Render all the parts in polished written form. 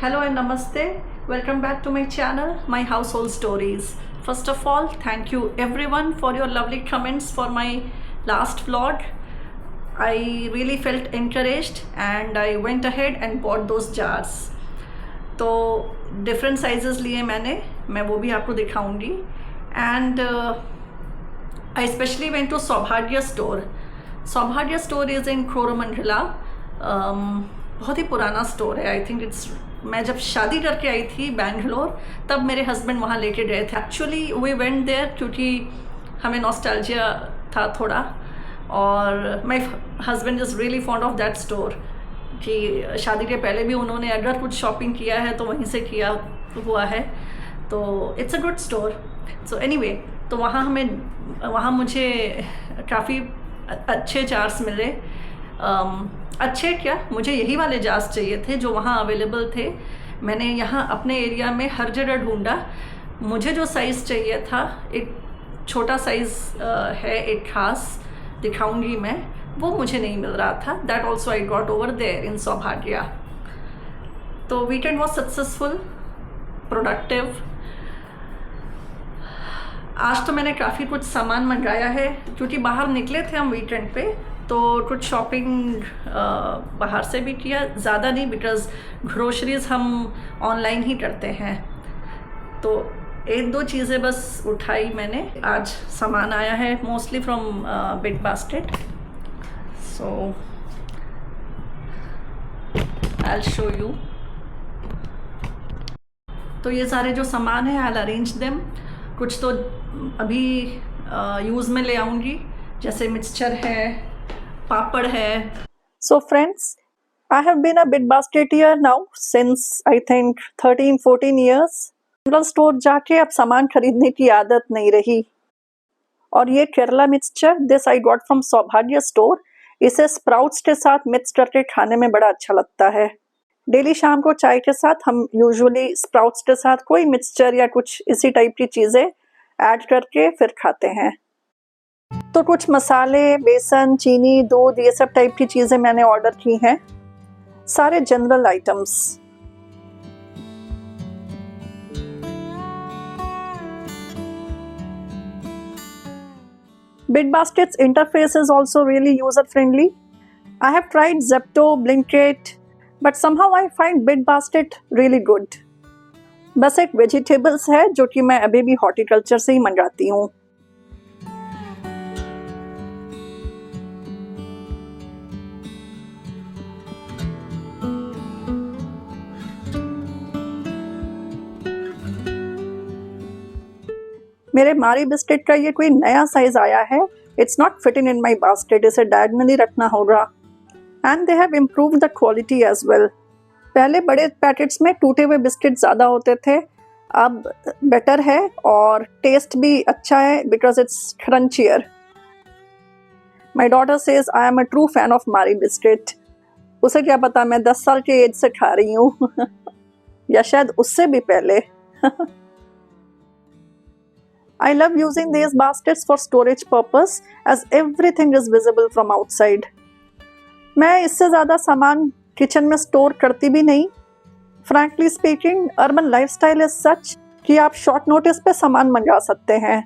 Hello and namaste. Welcome back to my channel, My Household Stories. First of all, thank you everyone for your lovely comments for my last vlog. I really felt encouraged and I went ahead and bought those jars. तो different sizes लिए मैं वो भी आपको दिखाऊंगी. And I especially went to Saubhagya store. Saubhagya store is in Coromandela. बहुत ही पुराना store है. आई थिंक इट्स, मैं जब शादी करके आई थी बैंगलोर तब मेरे हस्बैंड वहाँ लेके गए थे. एक्चुअली वी वेंट देयर क्योंकि हमें नॉस्टैल्जिया था थोड़ा, और my husband is really fond of that store कि शादी के पहले भी उन्होंने अगर कुछ शॉपिंग किया है तो वहीं से किया हुआ है. तो it's a good store. So anyway, तो वहाँ मुझे काफ़ी अच्छे जार्स मिले. अच्छे क्या, मुझे यही वाले जार्स चाहिए थे जो वहाँ अवेलेबल थे. मैंने यहाँ अपने एरिया में हर जगह ढूंढा. मुझे जो साइज़ चाहिए था, एक छोटा साइज़ है, एक खास दिखाऊंगी मैं, वो मुझे नहीं मिल रहा था. That also I got over there in Saubhagya. तो वीकेंड वॉज सक्सेसफुल, प्रोडक्टिव. आज तो मैंने काफ़ी कुछ सामान मंगाया है क्योंकि बाहर निकले थे हम वीकेंड पे, तो कुछ शॉपिंग बाहर से भी किया. ज़्यादा नहीं, बिकॉज़ ग्रोसरीज हम ऑनलाइन ही करते हैं. तो एक दो चीज़ें बस उठाई मैंने. आज सामान आया है mostly from big basket. So I will show you. तो ये सारे जो सामान है, आई विल अरेंज देम. कुछ तो अभी यूज़ में ले आऊँगी, जैसे मिक्सचर है, पापड़ है. So friends, I have been a big basketier now since I think 13-14 years. General store जाके अब सामान खरीदने की आदत नहीं रही. और ये Kerala mixture, this I got from सौभाग्य स्टोर. इसे स्प्राउट्स के साथ मिक्स करके खाने में बड़ा अच्छा लगता है. डेली शाम को चाय के साथ हम यूजुअली स्प्राउट्स के साथ कोई मिक्सचर या कुछ इसी टाइप की चीज़ें ऐड करके फिर खाते हैं. तो कुछ मसाले, बेसन, चीनी, दूध, ये सब टाइप की चीज़ें मैंने ऑर्डर की हैं. सारे general items. Big Basket's interface is also really user friendly. I have tried Zepto, Blinkit, but somehow I find Big Basket really good. बस एक वेजिटेबल्स है जो कि मैं अभी भी हॉर्टिकल्चर से ही मंगाती हूँ. मेरे मारी बिस्किट का ये कोई नया साइज आया है. It's not fitting in my basket. इसे डायगनली रखना होगा. And they have improved the quality as well. पहले बड़े पैकेट्स में टूटे हुए बिस्किट ज़्यादा होते थे, अब बेटर है और टेस्ट भी अच्छा है because it's crunchier. My daughter says I am a true fan of Marie biscuit. उसे क्या पता मैं 10 साल के एज से खा रही हूँ या शायद उससे भी पहले. I love using these baskets for storage purpose as everything is visible from outside. मैं इससे ज़्यादा सामान किचन में स्टोर करती भी नहीं. Frankly speaking, urban lifestyle is such कि आप शॉर्ट नोटिस पे सामान मंगा सकते हैं.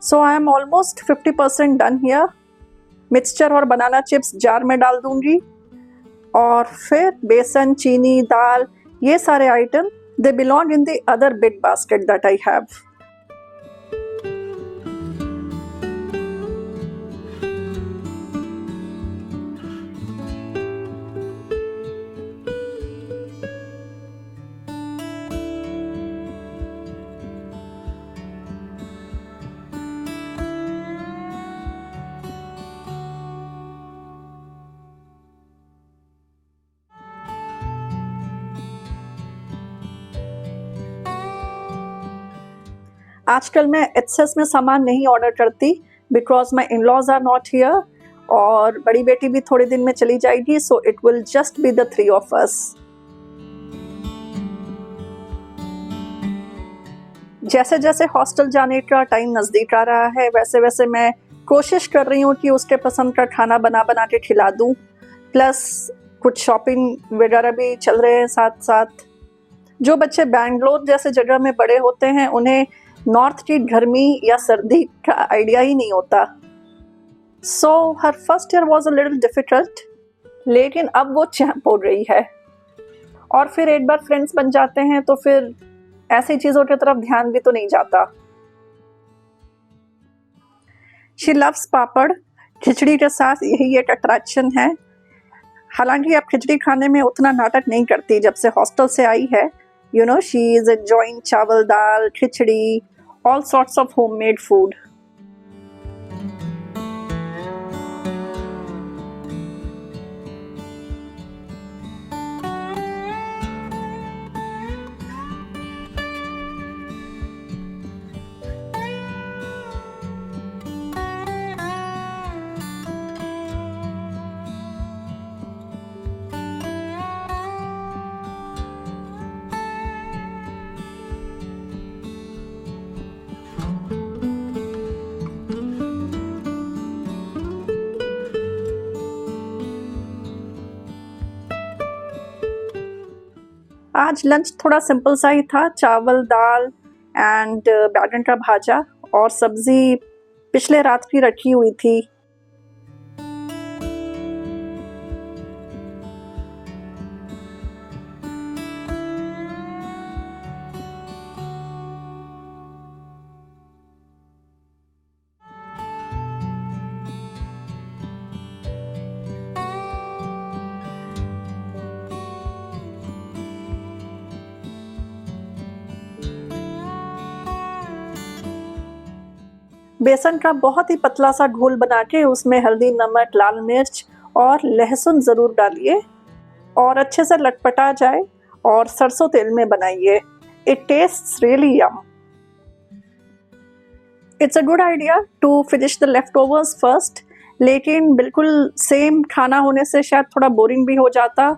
So I am almost 50% done here. Mixture और बनाना चिप्स जार में डाल दूंगी, और फिर बेसन, चीनी, दाल, ये सारे item they belong in the other big basket that I have. आजकल मैं एक्सेस में सामान नहीं ऑर्डर करती because my in laws are not here, और बड़ी बेटी भी थोड़े दिन में चली जाएगी. So it will just be the 3 of us. जैसे जैसे हॉस्टल जाने का टाइम नज़दीक आ रहा है, वैसे वैसे मैं कोशिश कर रही हूँ कि उसके पसंद का खाना बना बना के खिला दूँ. प्लस कुछ शॉपिंग वगैरह भी चल रहे हैं साथ साथ। जो बच्चे बैंगलोर जैसे जगह में बड़े होते हैं उन्हें नॉर्थ की गर्मी या सर्दी का आइडिया ही नहीं होता। So her first year was a little difficult, लेकिन अब वो चैंप हो रही है। और फिर एक बार फ्रेंड्स बन जाते हैं तो फिर ऐसी चीज़ों की तरफ ध्यान भी तो नहीं जाता। शी लव्स पापड़, खिचड़ी के साथ यही एक अट्रैक्शन है। हालांकि अब खिचड़ी खाने में उतना नाटक नहीं करती जब से हॉस्टल से आई है। You know, she is enjoying chawal dal, khichdi, all sorts of homemade food. आज लंच थोड़ा सिंपल सा ही था, चावल दाल एंड बैगन का भाजा, और सब्जी पिछले रात की रखी हुई थी। बेसन का बहुत ही पतला सा घोल बना के उसमें हल्दी, नमक, लाल मिर्च और लहसुन ज़रूर डालिए और अच्छे से लटपटा जाए और सरसों तेल में बनाइए। It tastes really yum. It's a good idea to finish the leftovers first, लेकिन बिल्कुल सेम खाना होने से शायद थोड़ा बोरिंग भी हो जाता,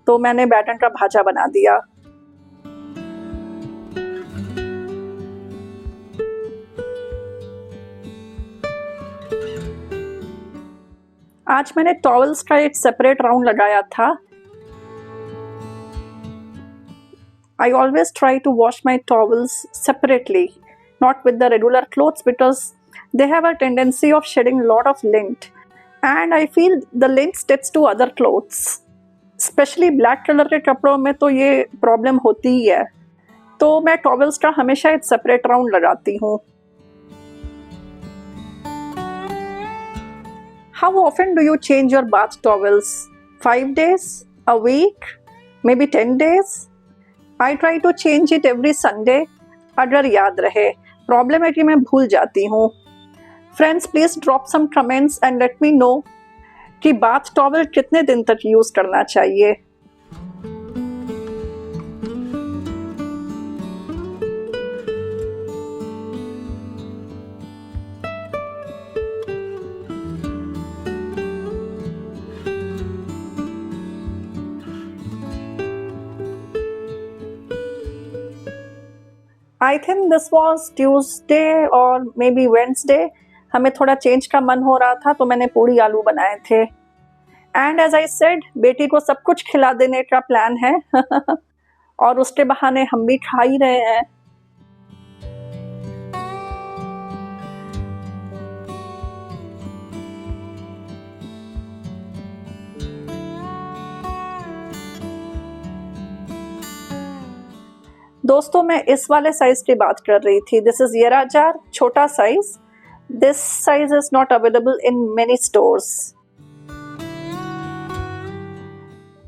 तो मैंने बैगन का भाजा बना दिया। आज मैंने टॉवल्स का एक सेपरेट राउंड लगाया था। I always try to wash my towels separately, not with the regular clothes, because they have a tendency of shedding a lot of lint, and I feel the lint sticks to other clothes. Especially black color के कपड़ों में तो ये problem होती ही है, तो मैं towels का हमेशा एक सेपरेट राउंड लगाती हूँ। How often do you change your bath towels? 5 days? A week? Maybe 10 days? I try to change it every Sunday, अगर याद रहे। प्रॉब्लम है कि मैं भूल जाती हूँ। Friends, please drop some comments and let me know कि बाथ टॉवल कितने दिन तक यूज़ करना चाहिए। I think this was Tuesday और मे बी वेंसडे। हमें थोड़ा चेंज का मन हो रहा था तो मैंने पूड़ी आलू बनाए थे। एंड एज आई सेड, बेटी को सब कुछ खिला देने का प्लान है और उसके बहाने हम भी खा ही रहे हैं। दोस्तों, मैं इस वाले साइज की बात कर रही थी। दिस इज येरा जार, छोटा size. This size is not available in many stores.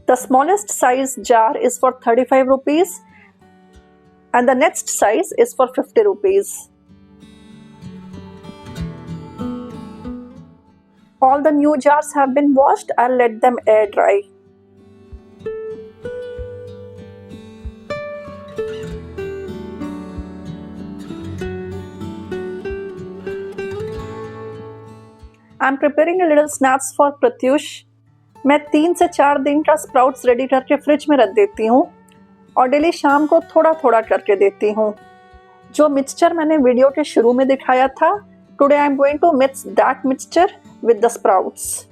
The smallest size jar is for 35 rupees and the next size is for 50 rupees. All the new jars have been washed. I'll let them air dry. I'm preparing a little snacks for Pratyush. मैं 3 से 4 दिन का sprouts ready करके fridge में रख देती हूँ और डेली शाम को थोड़ा थोड़ा करके देती हूँ। जो मिक्सचर मैंने वीडियो के शुरू में दिखाया था, today I am going to mix that mixture with the sprouts.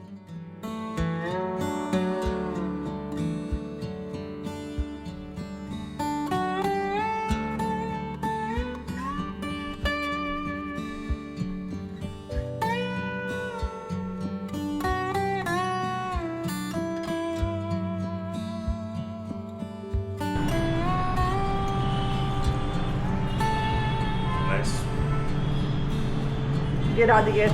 गिरा दिए।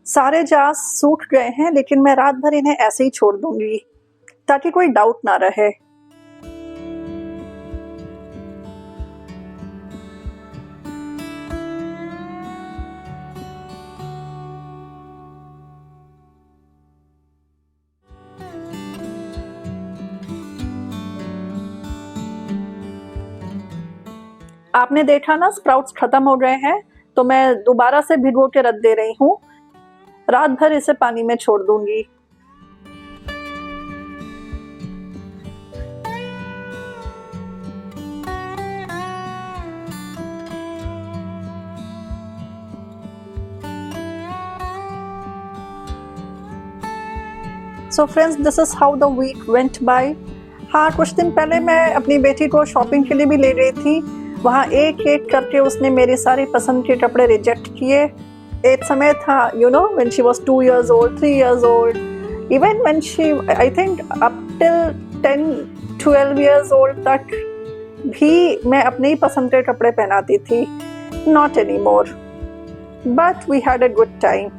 सारे जार्स सूख गए हैं, लेकिन मैं रात भर इन्हें ऐसे ही छोड़ दूंगी ताकि कोई डाउट ना रहे। आपने देखा ना, स्प्राउट्स खत्म हो गए हैं, तो मैं दोबारा से भिगो के रख दे रही हूँ। रात भर इसे पानी में छोड़ दूंगी। So friends, this is how the week went by. हाँ, कुछ दिन पहले मैं अपनी बेटी को शॉपिंग के लिए भी ले गई थी। वहाँ एक एक करके उसने मेरे सारे पसंद के कपड़े रिजेक्ट किए। एक समय था, you know, when she was 2 years old, 3 years old, even when she, I think up till 10-12 years old तक भी मैं अपने ही पसंद के कपड़े पहनाती थी। Not anymore, but we had a good time.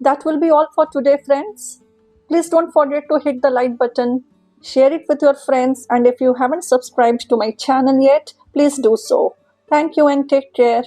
That will be all for today, friends. Please don't forget to hit the like button, share it with your friends, and if you haven't subscribed to my channel yet, please do so. Thank you and take care.